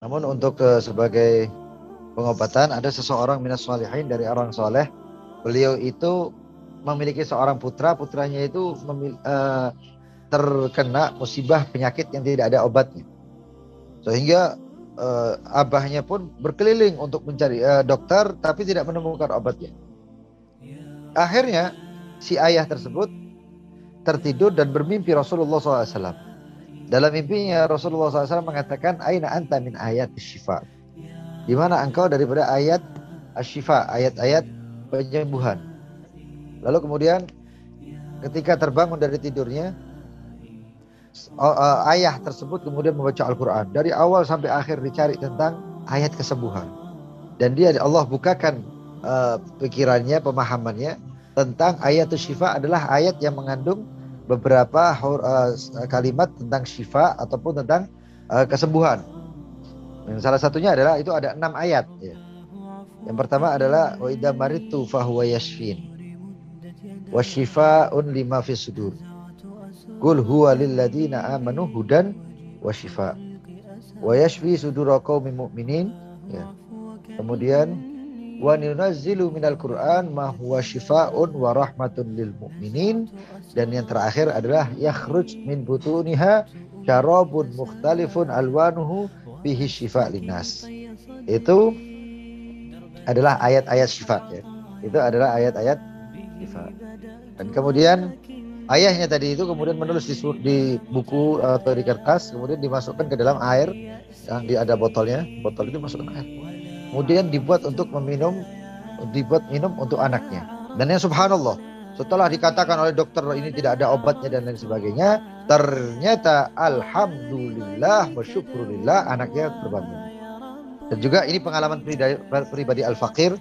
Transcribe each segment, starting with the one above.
Namun untuk sebagai pengobatan ada seseorang minas sholihin dari orang soleh. Beliau itu memiliki seorang putra, putranya itu terkena musibah penyakit yang tidak ada obatnya. Sehingga abahnya pun berkeliling untuk mencari dokter tapi tidak menemukan obatnya. Akhirnya si ayah tersebut tertidur dan bermimpi Rasulullah SAW. Dalam mimpinya Rasulullah SAW mengatakan, Aina anta min ayat syifa. Di mana engkau daripada ayat asyifa, ayat-ayat penyembuhan. Lalu kemudian ketika terbangun dari tidurnya, ayah tersebut kemudian membaca Al-Quran. Dari awal sampai akhir dicari tentang ayat kesembuhan. Dan Allah bukakan pikirannya, pemahamannya tentang ayat syifa adalah ayat yang mengandung beberapa kalimat tentang syifa ataupun tentang kesembuhan. Dan salah satunya adalah itu ada 6 ayat. Ya. Yang pertama adalah wa idza maridtu fahuwa yashfin. Wa syifa'un lima fis sudur. Qul huwa lil ladzina amanu hudan wa syifa. Wa yashfi sudura qaumin mu'minin. Ya. Kemudian wa nunazzilu minal Qur'an ma huwa syifaa'un wa rahmatun lil mu'minin. Dan yang terakhir adalah yakhruj min butuniha syarabun mukhtalifun alwanuhu fihi syifa' linnas. Itu adalah ayat-ayat syifa ya. Itu adalah ayat-ayat syifa. Dan kemudian ayahnya tadi itu kemudian menulis di buku atau di kertas, kemudian dimasukkan ke dalam air yang ada botolnya, botol itu masukkan air. Kemudian dibuat minum untuk anaknya. Dan yang subhanallah, setelah dikatakan oleh dokter ini tidak ada obatnya dan lain sebagainya, ternyata alhamdulillah wa syukurillah anaknya terbangun. Dan juga ini pengalaman pribadi al-faqir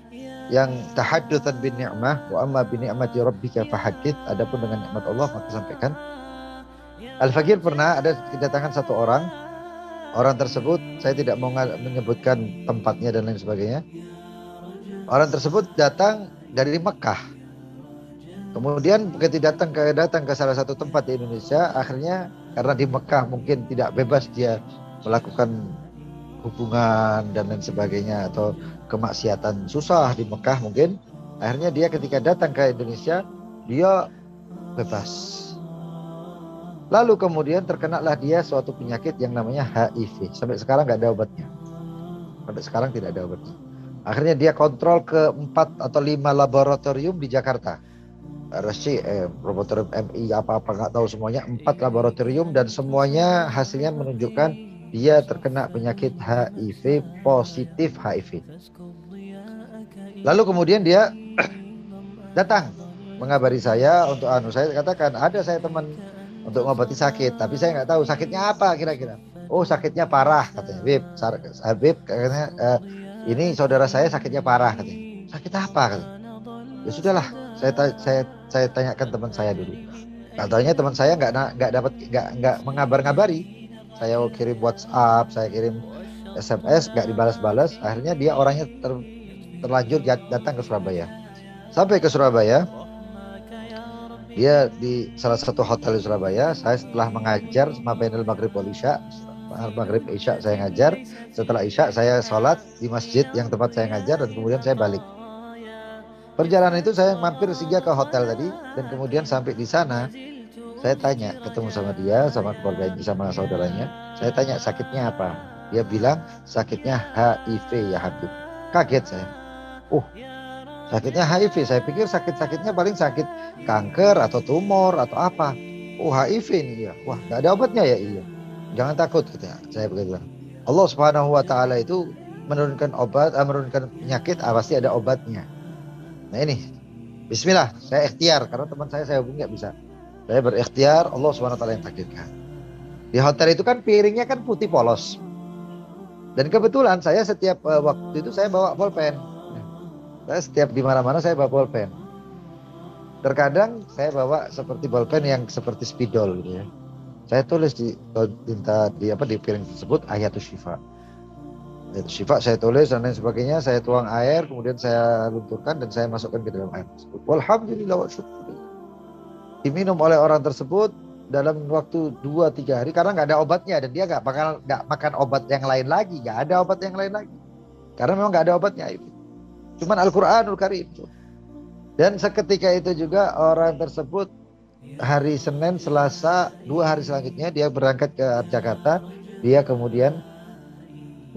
yang tahaddutan bin ni'mah wa amma bi ni'mati rabbika fahaddits. Adapun dengan nikmat Allah maka sampaikan. Al-faqir pernah ada kedatangan satu orang tersebut, saya tidak mau menyebutkan tempatnya dan lain sebagainya. Orang tersebut datang dari Mekah. Kemudian begitu datang ke salah satu tempat di Indonesia, akhirnya karena di Mekah mungkin tidak bebas dia melakukan hubungan dan lain sebagainya atau kemaksiatan susah di Mekah mungkin. Akhirnya dia ketika datang ke Indonesia dia bebas. Lalu kemudian terkenalah dia suatu penyakit yang namanya HIV. Sampai sekarang nggak ada obatnya. Sampai sekarang tidak ada obatnya. Akhirnya dia kontrol ke 4 atau 5 laboratorium di Jakarta. RSC, laboratorium MI apa-apa nggak tahu semuanya. 4 laboratorium dan semuanya hasilnya menunjukkan dia terkena penyakit HIV, positif HIV. Lalu kemudian dia datang mengabari saya untuk saya katakan ada saya teman untuk mengobati sakit, tapi saya nggak tahu sakitnya apa kira-kira. Oh sakitnya parah katanya. Habib katanya ini saudara saya sakitnya parah katanya. Sakit apa katanya? Ya sudahlah, saya tanyakan teman saya dulu. Katanya teman saya nggak mengabar-ngabari. Saya kirim WhatsApp, saya kirim SMS, nggak dibalas-balas. Akhirnya dia orangnya terlanjur datang ke Surabaya. Sampai ke Surabaya, dia di salah satu hotel di Surabaya. Saya setelah mengajar sama panel Maghrib Isya saya ngajar. Setelah Isya saya sholat di masjid yang tempat saya ngajar dan kemudian saya balik. Perjalanan itu saya mampir singgah ke hotel tadi dan kemudian sampai di sana saya tanya, ketemu sama dia, sama keluarganya, sama saudaranya. Saya tanya sakitnya apa? Dia bilang sakitnya HIV ya Habib. Kaget saya. Sakitnya HIV. Saya pikir sakitnya paling sakit kanker atau tumor atau apa. HIV ini ya. Wah gak ada obatnya ya. Iya. Jangan takut katanya. Saya begitu bilang. Allah Subhanahu Wa Taala itu menurunkan penyakit pasti ada obatnya. Nah ini Bismillah. Saya ikhtiar karena teman saya hubungi gak bisa. Saya berikhtiar, Allah SWT yang takdirkan. Di hotel itu kan piringnya kan putih polos. Dan kebetulan saya setiap waktu itu saya bawa bolpen. Saya setiap di mana-mana saya bawa bolpen. Terkadang saya bawa seperti bolpen yang seperti spidol gitu ya. Saya tulis di piring tersebut ayat syifa. Ayat syifa saya tulis dan lain sebagainya. Saya tuang air, kemudian saya lunturkan dan saya masukkan ke dalam air tersebut. Walhamdulillah wa syukur. Diminum oleh orang tersebut dalam waktu 2-3 hari karena nggak ada obatnya, dan dia nggak makan obat yang lain lagi, nggak ada obat yang lain lagi karena memang nggak ada obatnya itu. Cuman Al-Quranul Karim. Dan seketika itu juga orang tersebut hari Senin, Selasa, 2 hari selanjutnya dia berangkat ke Jakarta. Dia kemudian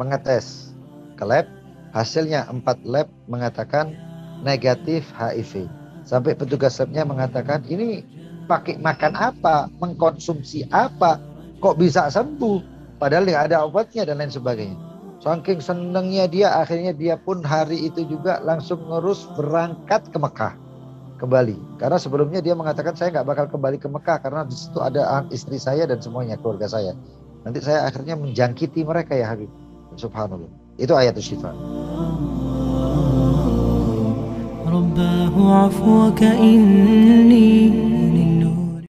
mengetes ke lab, hasilnya 4 lab mengatakan negatif HIV. Sampai petugas labnya mengatakan, ini pakai makan apa, mengkonsumsi apa, kok bisa sembuh, padahal nggak ada obatnya dan lain sebagainya. Saking senengnya dia, akhirnya dia pun hari itu juga langsung ngurus berangkat ke Mekah kembali. Karena sebelumnya dia mengatakan, saya nggak bakal kembali ke Mekah karena di situ ada istri saya dan semuanya, keluarga saya. Nanti saya akhirnya menjangkiti mereka ya Habib. Subhanallah. Itu ayatul syifa. رباه عفوك إني